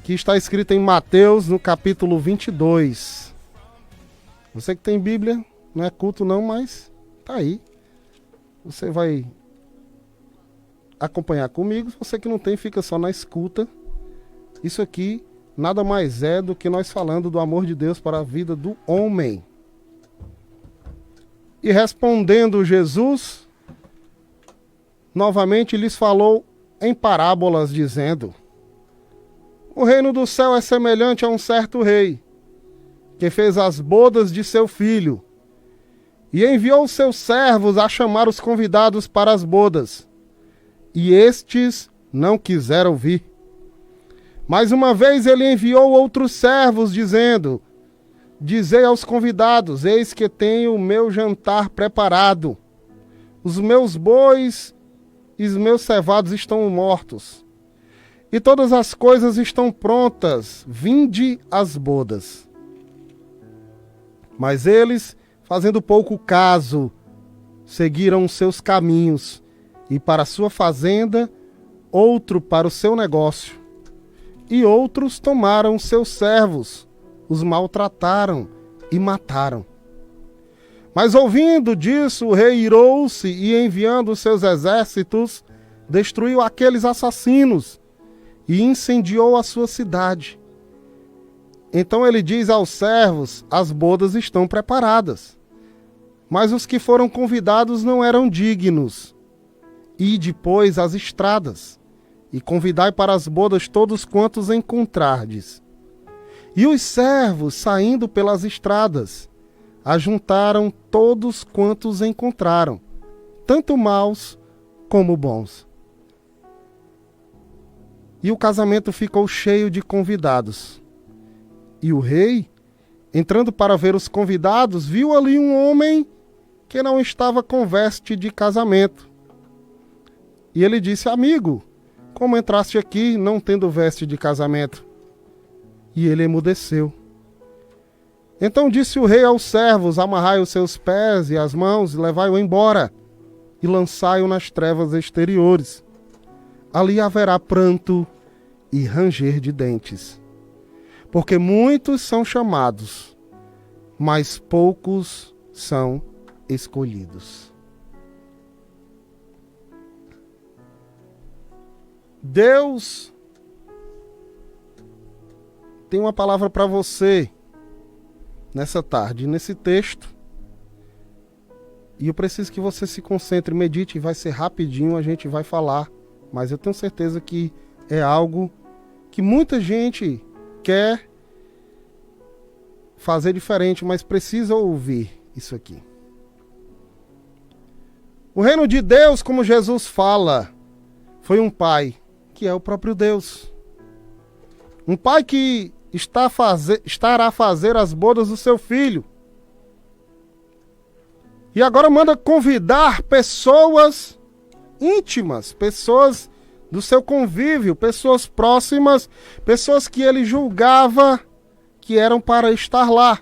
que está escrita em Mateus, no capítulo 22. Você que tem Bíblia, não é culto não, mas tá aí. Você vai acompanhar comigo. Você que não tem, fica só na escuta. Isso aqui nada mais é do que nós falando do amor de Deus para a vida do homem. E respondendo Jesus, novamente lhes falou em parábolas, dizendo: o reino do céu é semelhante a um certo rei, que fez as bodas de seu filho, e enviou seus servos a chamar os convidados para as bodas, e estes não quiseram vir. Mais uma vez ele enviou outros servos, dizendo: dizei aos convidados, eis que tenho o meu jantar preparado. Os meus bois e os meus cevados estão mortos, e todas as coisas estão prontas, vinde às bodas. Mas eles, fazendo pouco caso, seguiram os seus caminhos, e para a sua fazenda, outro para o seu negócio. E outros tomaram seus servos, os maltrataram e mataram. Mas ouvindo disso, o rei irou-se e, enviando os seus exércitos, destruiu aqueles assassinos e incendiou a sua cidade. Então ele diz aos servos: as bodas estão preparadas, mas os que foram convidados não eram dignos. Ide, pois, às estradas, e convidai para as bodas todos quantos encontrardes. E os servos, saindo pelas estradas, ajuntaram todos quantos encontraram, tanto maus como bons. E o casamento ficou cheio de convidados. E o rei, entrando para ver os convidados, viu ali um homem que não estava com veste de casamento. E ele disse: amigo, como entraste aqui não tendo veste de casamento? E ele emudeceu. Então disse o rei aos servos: amarrai os seus pés e as mãos, e levai-o embora, e lançai-o nas trevas exteriores. Ali haverá pranto e ranger de dentes. Porque muitos são chamados, mas poucos são escolhidos. Deus tem uma palavra para você nessa tarde, nesse texto. E eu preciso que você se concentre, medite, vai ser rapidinho, a gente vai falar. Mas eu tenho certeza que é algo que muita gente quer fazer diferente, mas precisa ouvir isso aqui. O reino de Deus, como Jesus fala, foi um pai, que é o próprio Deus. Um pai que estará a fazer as bodas do seu filho. E agora manda convidar pessoas íntimas, pessoas do seu convívio, pessoas próximas, pessoas que ele julgava que eram para estar lá.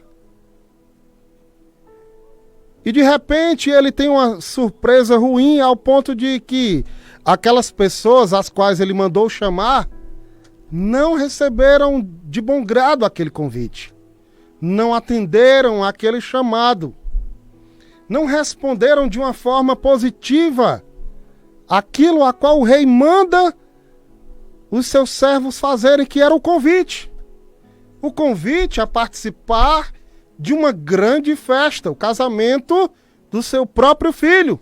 E de repente ele tem uma surpresa ruim ao ponto de que aquelas pessoas às quais ele mandou chamar não receberam de bom grado aquele convite. Não atenderam aquele chamado. Não responderam de uma forma positiva aquilo a qual o rei manda os seus servos fazerem, que era o convite. O convite a participar de uma grande festa, o casamento do seu próprio filho.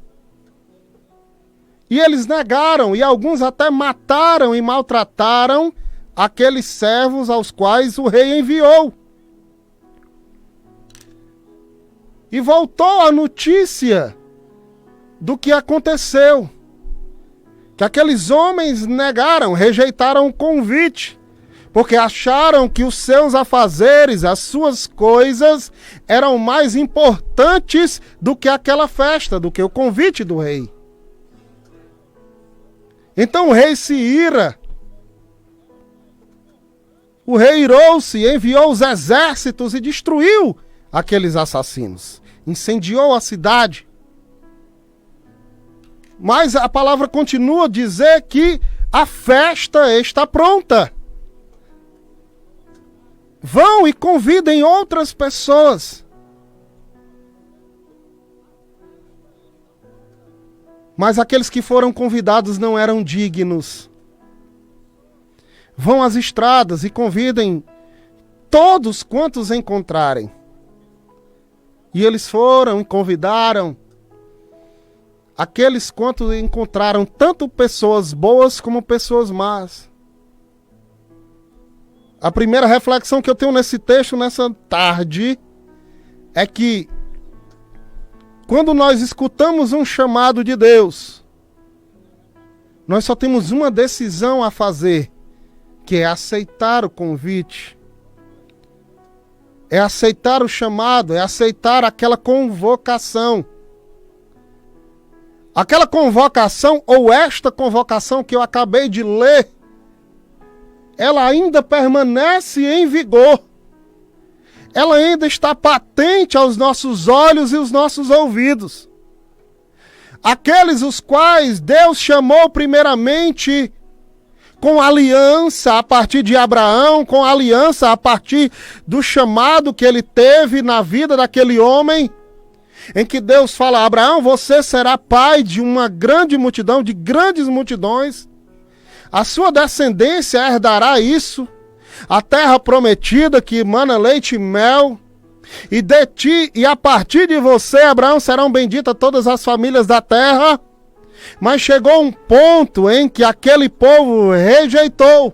E eles negaram, e alguns até mataram e maltrataram aqueles servos aos quais o rei enviou. E voltou a notícia do que aconteceu. Que aqueles homens negaram, rejeitaram o convite, porque acharam que os seus afazeres, as suas coisas, eram mais importantes do que aquela festa, do que o convite do rei. Então o rei se ira. O rei irou-se, enviou os exércitos e destruiu aqueles assassinos. Incendiou a cidade. Mas a palavra continua a dizer que a festa está pronta. Vão e convidem outras pessoas. Mas aqueles que foram convidados não eram dignos. Vão às estradas e convidem todos quantos encontrarem. E eles foram e convidaram aqueles quantos encontraram, tanto pessoas boas como pessoas más. A primeira reflexão que eu tenho nesse texto, nessa tarde, é que quando nós escutamos um chamado de Deus, nós só temos uma decisão a fazer, que é aceitar o convite. É aceitar o chamado, é aceitar aquela convocação. Aquela convocação, ou esta convocação que eu acabei de ler, ela ainda permanece em vigor. Ela ainda está patente aos nossos olhos e aos nossos ouvidos. Aqueles os quais Deus chamou primeiramente com aliança a partir de Abraão, com aliança a partir do chamado que ele teve na vida daquele homem, em que Deus fala: Abraão, você será pai de uma grande multidão, de grandes multidões, a sua descendência herdará isso, a terra prometida que emana leite e mel, e de ti e a partir de você, Abraão, serão benditas todas as famílias da terra. Mas chegou um ponto em que aquele povo rejeitou.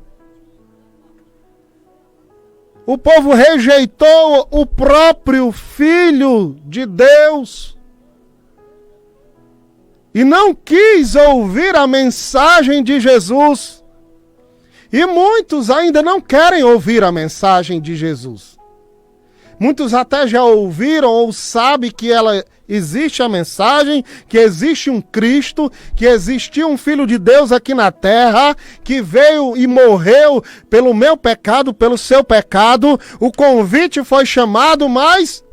O povo rejeitou o próprio Filho de Deus. E não quis ouvir a mensagem de Jesus. E muitos ainda não querem ouvir a mensagem de Jesus. Muitos até já ouviram ou sabem que existe a mensagem, que existe um Cristo, que existiu um Filho de Deus aqui na terra, que veio e morreu pelo meu pecado, pelo seu pecado. O convite foi chamado, mas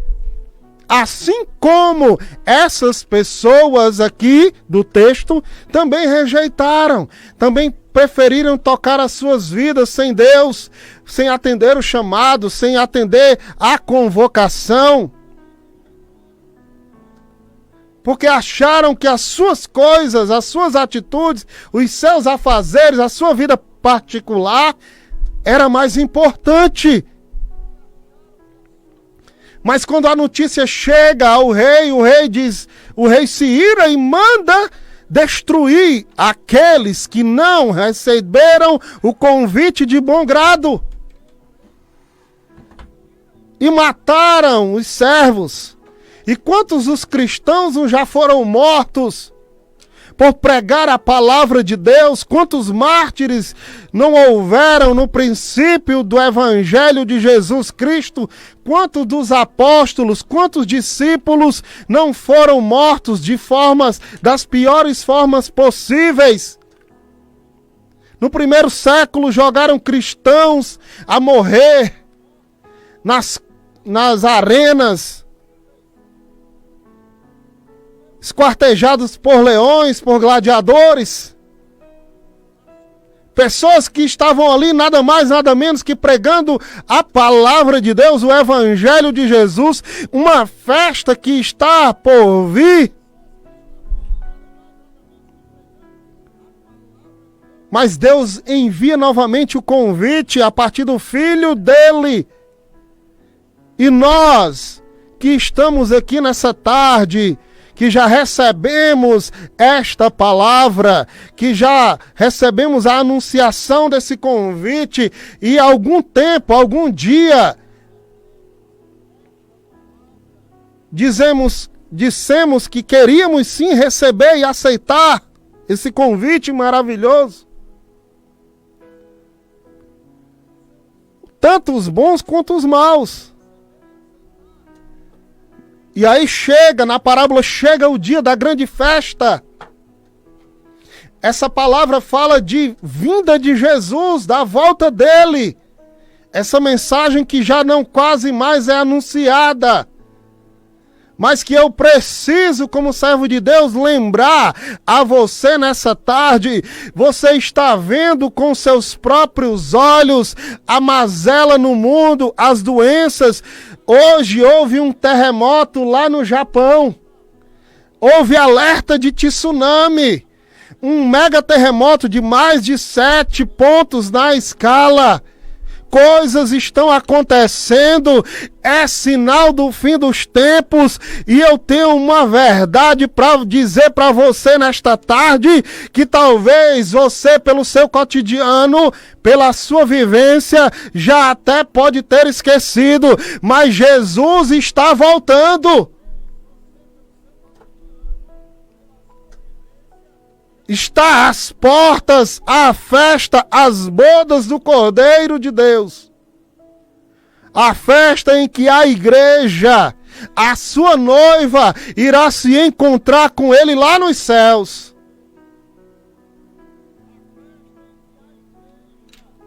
assim como essas pessoas aqui do texto também rejeitaram, também preferiram tocar as suas vidas sem Deus, sem atender o chamado, sem atender a convocação. Porque acharam que as suas coisas, as suas atitudes, os seus afazeres, a sua vida particular era mais importante. Mas quando a notícia chega ao rei, o rei se ira e manda destruir aqueles que não receberam o convite de bom grado. E mataram os servos. E quantos os cristãos já foram mortos por pregar a palavra de Deus? Quantos mártires não houveram no princípio do Evangelho de Jesus Cristo? Quantos dos apóstolos, quantos discípulos não foram mortos das piores formas possíveis? No primeiro século jogaram cristãos a morrer nas arenas, esquartejados por leões, por gladiadores. Pessoas que estavam ali nada mais, nada menos que pregando a palavra de Deus, o Evangelho de Jesus, uma festa que está por vir. Mas Deus envia novamente o convite a partir do Filho dele. E nós que estamos aqui nessa tarde, que já recebemos esta palavra, que já recebemos a anunciação desse convite, e algum tempo, algum dia, dissemos que queríamos sim receber e aceitar esse convite maravilhoso. Tanto os bons quanto os maus. E aí na parábola chega o dia da grande festa. Essa palavra fala de vinda de Jesus, da volta dele. Essa mensagem que já não quase mais é anunciada. mas que eu preciso, como servo de Deus, lembrar a você nessa tarde. Você está vendo com seus próprios olhos a mazela no mundo, as doenças. Hoje houve um terremoto lá no Japão. Houve alerta de tsunami. Um mega terremoto de mais de 7 pontos na escala. Coisas estão acontecendo, é sinal do fim dos tempos, e eu tenho uma verdade para dizer para você nesta tarde, que talvez você, pelo seu cotidiano, pela sua vivência, já até pode ter esquecido, mas Jesus está voltando. Está às portas a festa, as bodas do Cordeiro de Deus. A festa em que a igreja, a sua noiva, irá se encontrar com ele lá nos céus.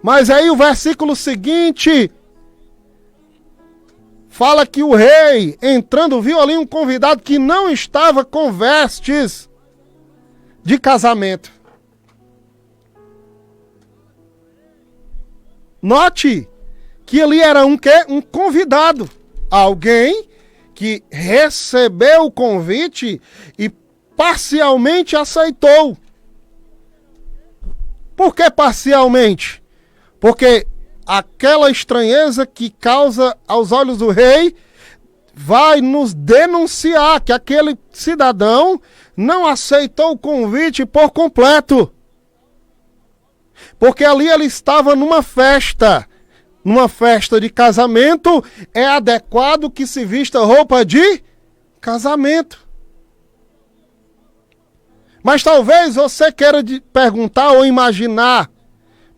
Mas aí o versículo seguinte fala que o rei, entrando, viu ali um convidado que não estava com vestes de casamento. Note que ali era um convidado, alguém que recebeu o convite e parcialmente aceitou. Por que parcialmente? Porque aquela estranheza que causa aos olhos do rei vai nos denunciar que aquele cidadão não aceitou o convite por completo. Porque ali ele estava numa festa de casamento, é adequado que se vista roupa de casamento. Mas talvez você queira perguntar ou imaginar,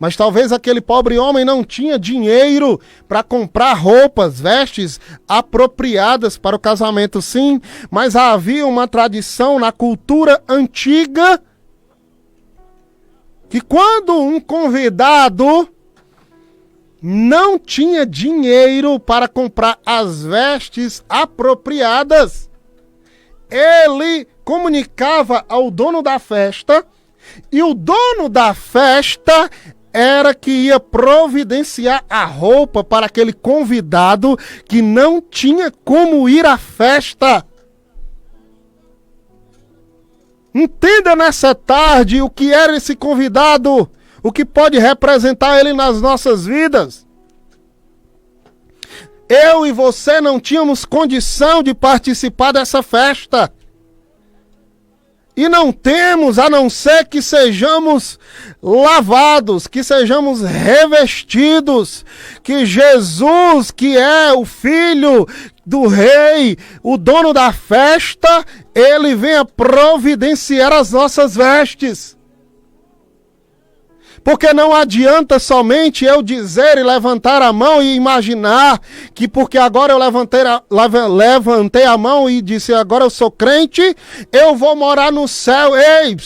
mas talvez aquele pobre homem não tinha dinheiro para comprar roupas, vestes apropriadas para o casamento, sim, mas havia uma tradição na cultura antiga que quando um convidado não tinha dinheiro para comprar as vestes apropriadas, ele comunicava ao dono da festa, e o dono da festa era que ia providenciar a roupa para aquele convidado que não tinha como ir à festa. Entenda nessa tarde o que era esse convidado, o que pode representar ele nas nossas vidas. Eu e você não tínhamos condição de participar dessa festa. E não temos, a não ser que sejamos lavados, que sejamos revestidos, que Jesus, que é o Filho do Rei, o dono da festa, ele venha providenciar as nossas vestes. Porque não adianta somente eu dizer e levantar a mão e imaginar que porque agora eu levantei a mão e disse agora eu sou crente, eu vou morar no céu. Ei,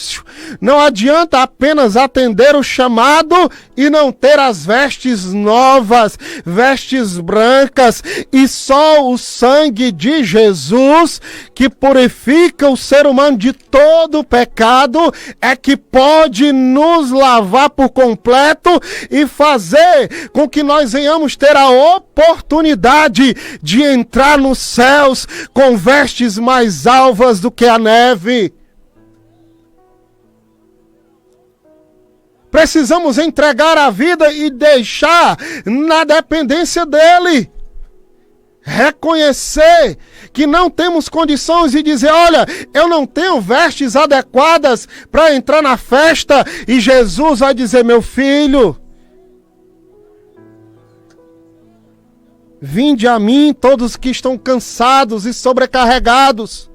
não adianta apenas atender o chamado e não ter as vestes novas, vestes brancas, e só o sangue de Jesus, que purifica o ser humano de todo o pecado, é que pode nos lavar por completo e fazer com que nós venhamos ter a oportunidade de entrar nos céus com vestes mais alvas do que a neve. Precisamos entregar a vida e deixar na dependência dele. Reconhecer que não temos condições de dizer, olha, eu não tenho vestes adequadas para entrar na festa, e Jesus vai dizer, meu filho, vinde a mim todos que estão cansados e sobrecarregados,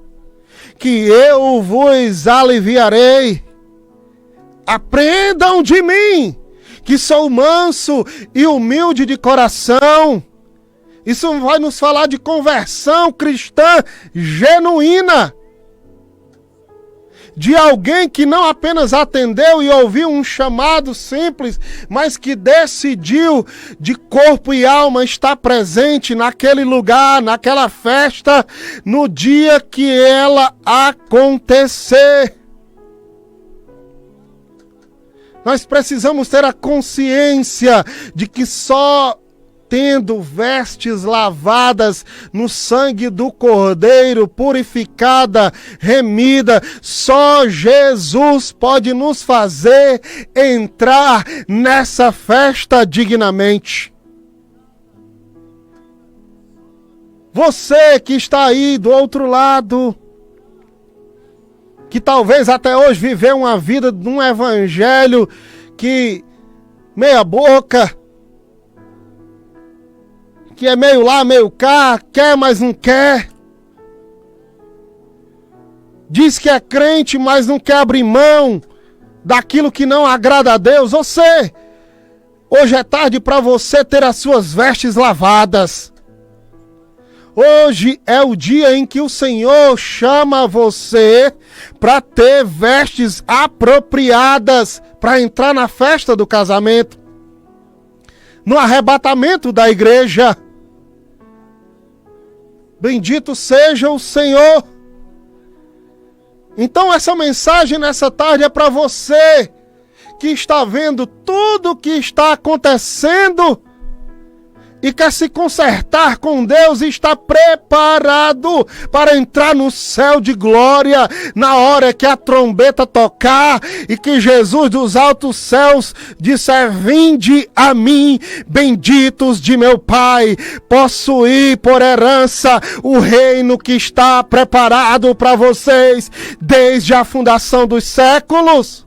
que eu vos aliviarei. Aprendam de mim, que sou manso e humilde de coração. Isso vai nos falar de conversão cristã genuína. de alguém que não apenas atendeu e ouviu um chamado simples, mas que decidiu de corpo e alma estar presente naquele lugar, naquela festa, no dia que ela acontecer. Nós precisamos ter a consciência de que só tendo vestes lavadas no sangue do Cordeiro, purificada, remida, só Jesus pode nos fazer entrar nessa festa dignamente. Você que está aí do outro lado, que talvez até hoje viveu uma vida de um evangelho que meia boca, que é meio lá, meio cá, quer, mas não quer. Diz que é crente, mas não quer abrir mão daquilo que não agrada a Deus. Hoje é tarde para você ter as suas vestes lavadas. Hoje é o dia em que o Senhor chama você para ter vestes apropriadas para entrar na festa do casamento, no arrebatamento da igreja. Bendito seja o Senhor. Então essa mensagem nessa tarde é para você que está vendo tudo o que está acontecendo e quer se consertar com Deus e está preparado para entrar no céu de glória na hora que a trombeta tocar e que Jesus dos altos céus disser: vinde a mim, benditos de meu Pai, possuir por herança o reino que está preparado para vocês desde a fundação dos séculos.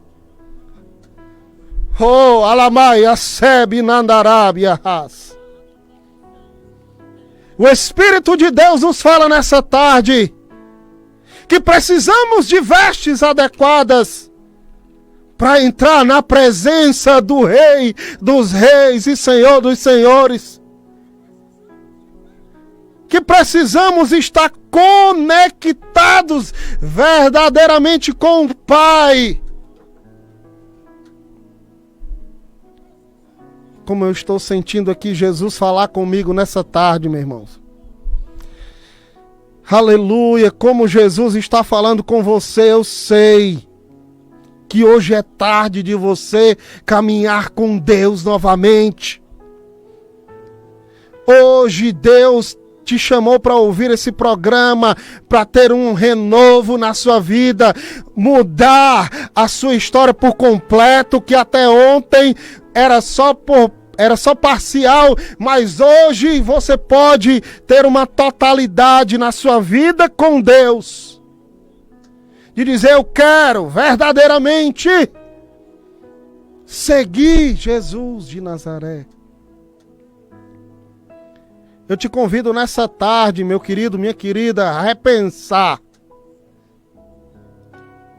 Oh, alamai, aseb, nandarabia, has. O Espírito de Deus nos fala nessa tarde que precisamos de vestes adequadas para entrar na presença do Rei dos Reis e Senhor dos Senhores. Que precisamos estar conectados verdadeiramente com o Pai. Como eu estou sentindo aqui Jesus falar comigo nessa tarde, meus irmãos. Aleluia, como Jesus está falando com você, eu sei que hoje é tarde de você caminhar com Deus novamente. Hoje Deus te chamou para ouvir esse programa, para ter um renovo na sua vida, mudar a sua história por completo, que até ontem era só parcial, mas hoje você pode ter uma totalidade na sua vida com Deus. De dizer: eu quero verdadeiramente seguir Jesus de Nazaré. Eu te convido nessa tarde, meu querido, minha querida, a repensar.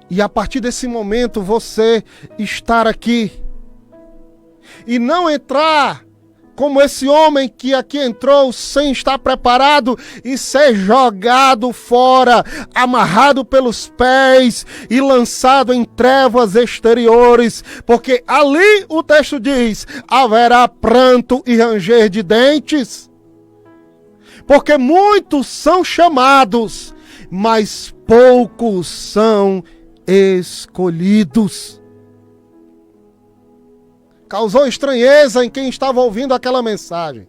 E a partir desse momento você estar aqui e não entrar como esse homem que aqui entrou sem estar preparado e ser jogado fora, amarrado pelos pés e lançado em trevas exteriores, porque ali o texto diz: haverá pranto e ranger de dentes. Porque muitos são chamados, mas poucos são escolhidos. Causou estranheza em quem estava ouvindo aquela mensagem.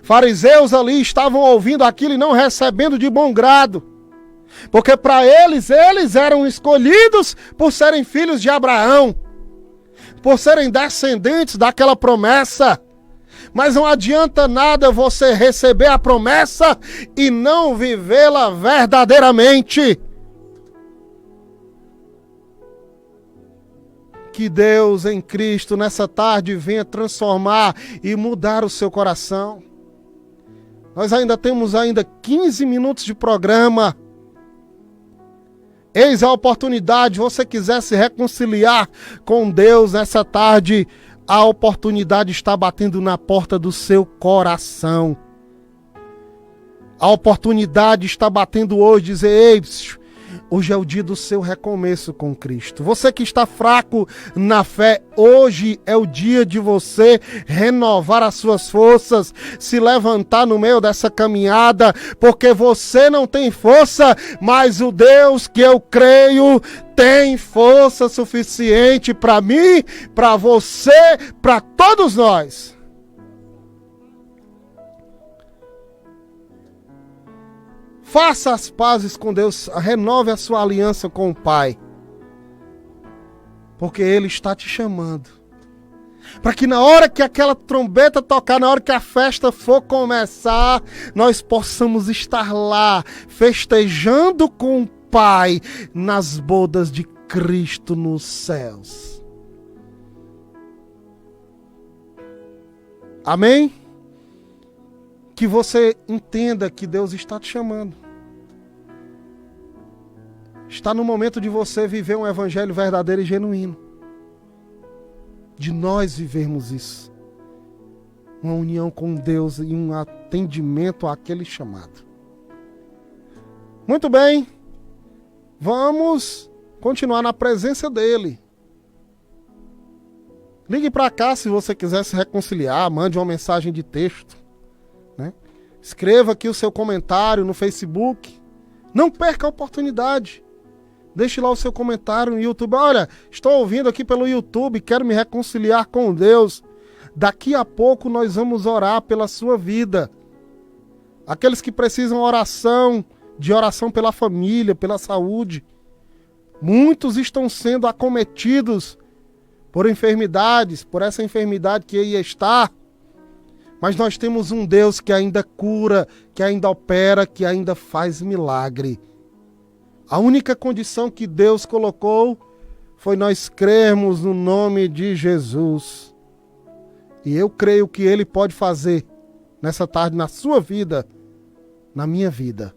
Fariseus ali estavam ouvindo aquilo e não recebendo de bom grado. Porque para eles eram escolhidos por serem filhos de Abraão, por serem descendentes daquela promessa. Mas não adianta nada você receber a promessa e não vivê-la verdadeiramente. Que Deus em Cristo nessa tarde venha transformar e mudar o seu coração. Nós temos 15 minutos de programa. Eis a oportunidade, se você quiser se reconciliar com Deus nessa tarde, a oportunidade está batendo na porta do seu coração. A oportunidade está batendo hoje, dizer: ei, Hoje é o dia do seu recomeço com Cristo. Você que está fraco na fé, hoje é o dia de você renovar as suas forças, se levantar no meio dessa caminhada, porque você não tem força, mas o Deus que eu creio tem força suficiente para mim, para você, para todos nós. Faça as pazes com Deus, renove a sua aliança com o Pai. Porque Ele está te chamando. Para que na hora que aquela trombeta tocar, na hora que a festa for começar, nós possamos estar lá, festejando com o Pai, nas bodas de Cristo nos céus. Amém? Que você entenda que Deus está te chamando. Está no momento de você viver um evangelho verdadeiro e genuíno. De nós vivermos isso. Uma união com Deus e um atendimento àquele chamado. Muito bem. Vamos continuar na presença dele. Ligue para cá se você quiser se reconciliar. Mande uma mensagem de texto. Escreva aqui o seu comentário no Facebook. Não perca a oportunidade. Deixe lá o seu comentário no YouTube. Olha, estou ouvindo aqui pelo YouTube, quero me reconciliar com Deus. Daqui a pouco nós vamos orar pela sua vida. Aqueles que precisam de oração pela família, pela saúde. Muitos estão sendo acometidos por enfermidades, por essa enfermidade que aí está. Mas nós temos um Deus que ainda cura, que ainda opera, que ainda faz milagre. A única condição que Deus colocou foi nós crermos no nome de Jesus. E eu creio que Ele pode fazer nessa tarde na sua vida, na minha vida.